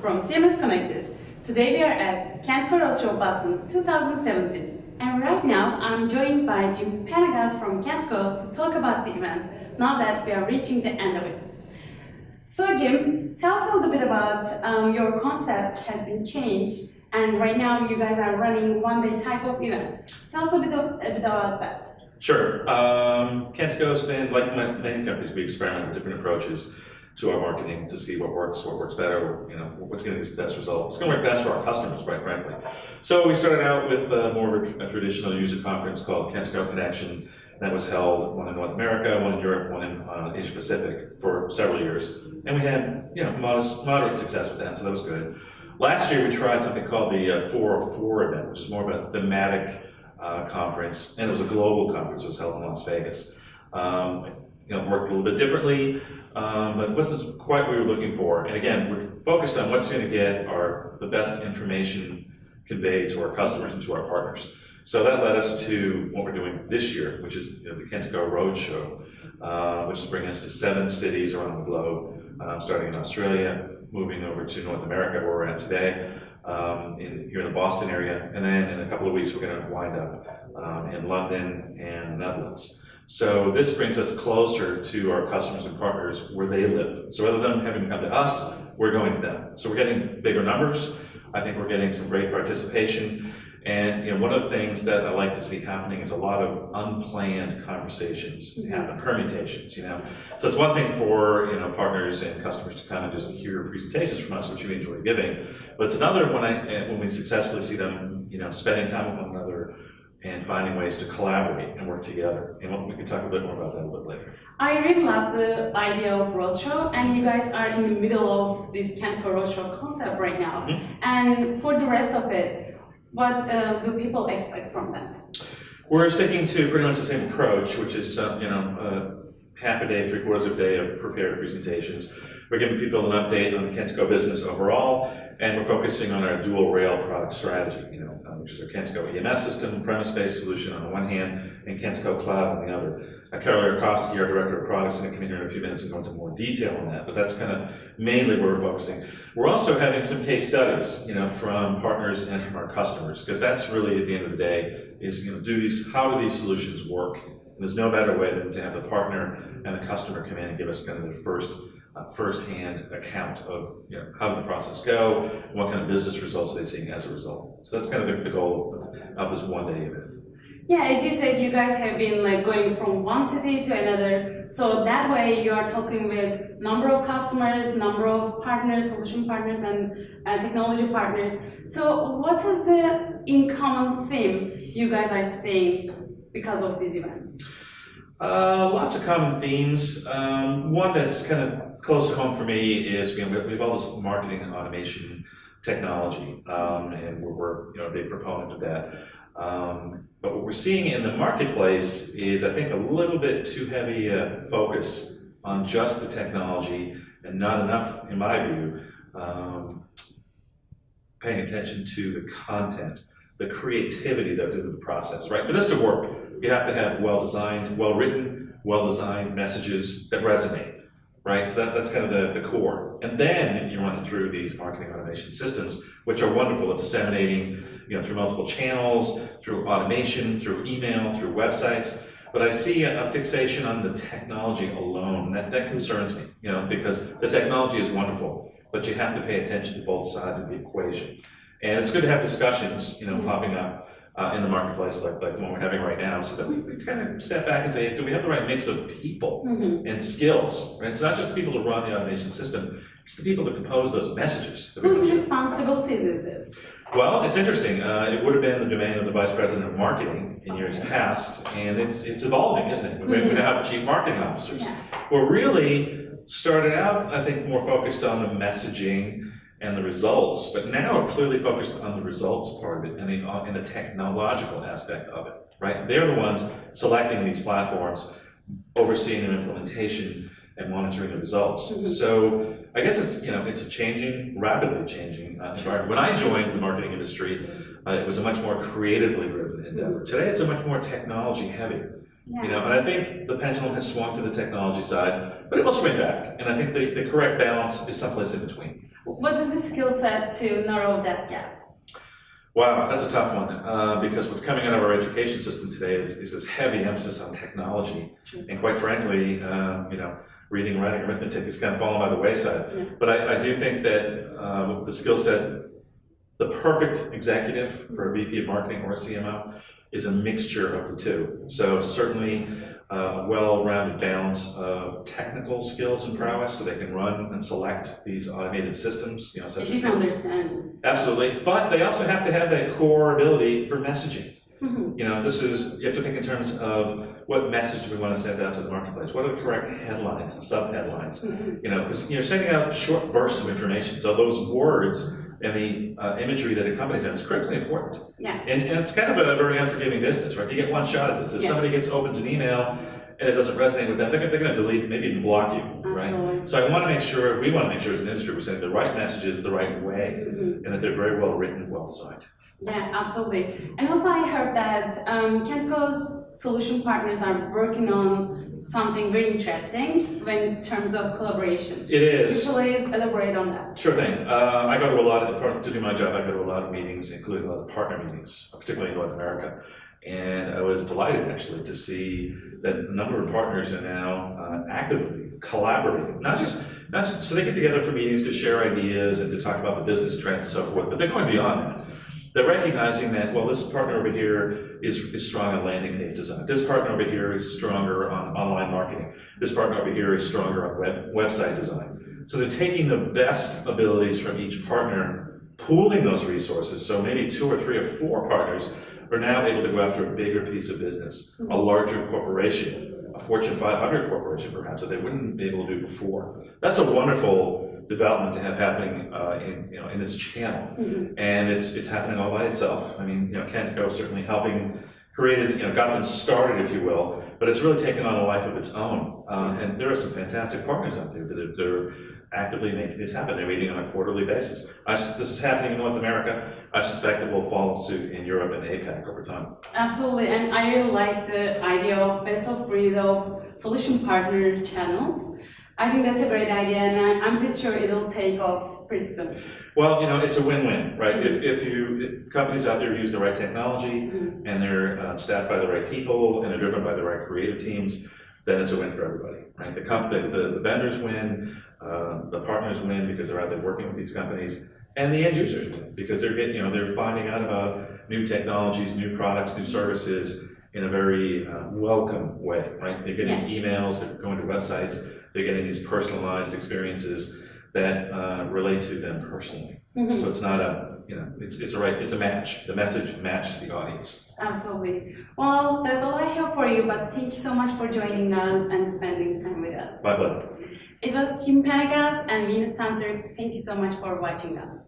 from CMS-Connected. Today we are at Kentico Roadshow Boston 2017. And right now I'm joined by Jim Panagas from Kentico to talk about the event, now that we are reaching the end of it. So Jim, tell us a little bit about your concept has been changed, and right now you guys are running one-day type of event. Tell us a bit about that. Sure. Kentico's been, like many companies, we experiment with different approaches to our marketing to see what works better, what's going to get the best result. It's going to work best for our customers, quite frankly. So we started out with more of a traditional user conference called Kentico Connection. That was held, one in North America, one in Europe, one in Asia Pacific for several years. And we had, moderate success with that, so that was good. Last year we tried something called the 404 event, which is more of a thematic conference, and it was a global conference. It was held in Las Vegas. It worked a little bit differently, but it wasn't quite what we were looking for. And again, we're focused on what's going to get the best information conveyed to our customers and to our partners. So that led us to what we're doing this year, which is the Kentico Roadshow, which is bringing us to 7 cities around the globe, starting in Australia, moving over to North America, where we're at today, here in the Boston area, and then in a couple of weeks we're going to wind up in London and the Netherlands. So this brings us closer to our customers and partners where they live. So rather than having to come to us, we're going to them. So we're getting bigger numbers. I think we're getting some great participation. And one of the things that I like to see happening is a lot of unplanned conversations happen, permutations. So it's one thing for partners and customers to kind of just hear presentations from us, which we enjoy giving, but it's another when we successfully see them, spending time with one another and finding ways to collaborate and work together. And we can talk a bit more about that a little bit later. I really love the idea of Roadshow, and you guys are in the middle of this Kentico Roadshow concept right now. And for the rest of it, what do people expect from that? We're sticking to pretty much the same approach, which is half a day, 3/4 of a day of prepared presentations. We're giving people an update on the Kentico business overall, and we're focusing on our dual rail product strategy, which is our Kentico EMS system, premise-based solution on the one hand, and Kentico Cloud on the other. Carol Yarkovsky, our Director of Products, is going to come in here in a few minutes and go into more detail on that, but that's kind of mainly where we're focusing. We're also having some case studies, from partners and from our customers, because that's really, at the end of the day, is, how do these solutions work? And there's no better way than to have the partner and the customer come in and give us kind of the first-hand account of how did the process go, and what kind of business results are they seeing as a result. So that's kind of the goal of this one-day event. Yeah, as you said, you guys have been going from one city to another. So that way you are talking with number of customers, number of partners, solution partners, and technology partners. So what is the in common theme you guys are seeing because of these events? Lots of common themes. One that's kind of close to home for me is we have all this marketing and automation technology, and we're a big proponent of that. But what we're seeing in the marketplace is, I think, a little bit too heavy a focus on just the technology and not enough, in my view, paying attention to the content, the creativity that goes into the process, right? For this to work, you have to have well-designed, well-written, well-designed messages that resonate, right? So that's kind of the core. And then you run through these marketing automation systems, which are wonderful at disseminating, through multiple channels, through automation, through email, through websites. But I see a fixation on the technology alone. That concerns me, because the technology is wonderful, but you have to pay attention to both sides of the equation. And it's good to have discussions, popping up in the marketplace like the one we're having right now, so that we kind of step back and say, do we have the right mix of people and skills? Right? It's not just the people to run the automation system, it's the people to compose those messages. Whose responsibilities is this? Well, it's interesting. It would have been the domain of the Vice President of Marketing in years past, and it's evolving, isn't it? We now have Chief Marketing Officers. Yeah. We're really started out, I think, more focused on the messaging and the results, but now we're clearly focused on the results part of it and the technological aspect of it, right? They're the ones selecting these platforms, overseeing their implementation, and monitoring the results. So I guess it's a rapidly changing environment. When I joined the marketing industry, it was a much more creatively driven endeavor. Today it's a much more technology heavy. And I think the pendulum has swung to the technology side, but it will swing back. And I think the correct balance is someplace in between. What is the skill set to narrow that gap? Wow, that's a tough one, because what's coming out of our education system today is this heavy emphasis on technology. True. And quite frankly, reading, writing, arithmetic is kind of falling by the wayside. Yeah. But I do think that the skill set, the perfect executive for a VP of marketing or a CMO is a mixture of the two. So certainly a well-rounded balance of technical skills and prowess so they can run and select these automated systems, such as understand. Absolutely, but they also have to have that core ability for messaging. Mm-hmm. You have to think in terms of what message do we want to send out to the marketplace? What are the correct headlines and sub-headlines? Mm-hmm. Because you're sending out short bursts of information, so those words and the imagery that accompanies them is critically important. Yeah. And it's kind of a very unforgiving business, right? You get one shot at this. If somebody opens an email and it doesn't resonate with them, they're going to delete, maybe even block you, right? Absolutely. So we want to make sure as an industry, we're sending the right messages the right way, and that they're very well written, well designed. Yeah, absolutely. And also I heard that Kentico's solution partners are working on something very interesting in terms of collaboration. It is. Please elaborate on that. Sure thing. I go to a lot to do my job, I go to a lot of meetings, including a lot of partner meetings, particularly in North America. And I was delighted actually to see that a number of partners are now actively collaborating, not just so they get together for meetings to share ideas and to talk about the business trends and so forth, but they're going beyond that. They're recognizing that, well, this partner over here is strong on landing page design. This partner over here is stronger on online marketing. This partner over here is stronger on website design. So they're taking the best abilities from each partner, pooling those resources. So maybe 2 or 3 or 4 partners are now able to go after a bigger piece of business, a larger corporation, a Fortune 500 corporation perhaps, that they wouldn't be able to do before. That's a wonderful development to have happening in this channel, and it's happening all by itself. I mean, Kentico is certainly helping create it, got them started, if you will, but it's really taken on a life of its own. And there are some fantastic partners out there that are actively making this happen. They're meeting on a quarterly basis. This is happening in North America. I suspect it will follow suit in Europe and APAC over time. Absolutely, and I really like the idea of best of breed of solution partner channels. I think that's a great idea, and I'm pretty sure it'll take off pretty soon. Well, it's a win-win, right? If companies out there use the right technology and they're staffed by the right people and they're driven by the right creative teams, then it's a win for everybody, right? The vendors win, the partners win because they're out there working with these companies, and the end users win because they're getting, they're finding out about new technologies, new products, new services in a very welcome way, right? They're getting emails, they're going to websites, they're getting these personalized experiences that relate to them personally. So it's not it's a match. The message matches the audience. Absolutely. Well, that's all I have for you, but thank you so much for joining us and spending time with us. My pleasure. It was Panagas and Venus Tanzer. Thank you so much for watching us.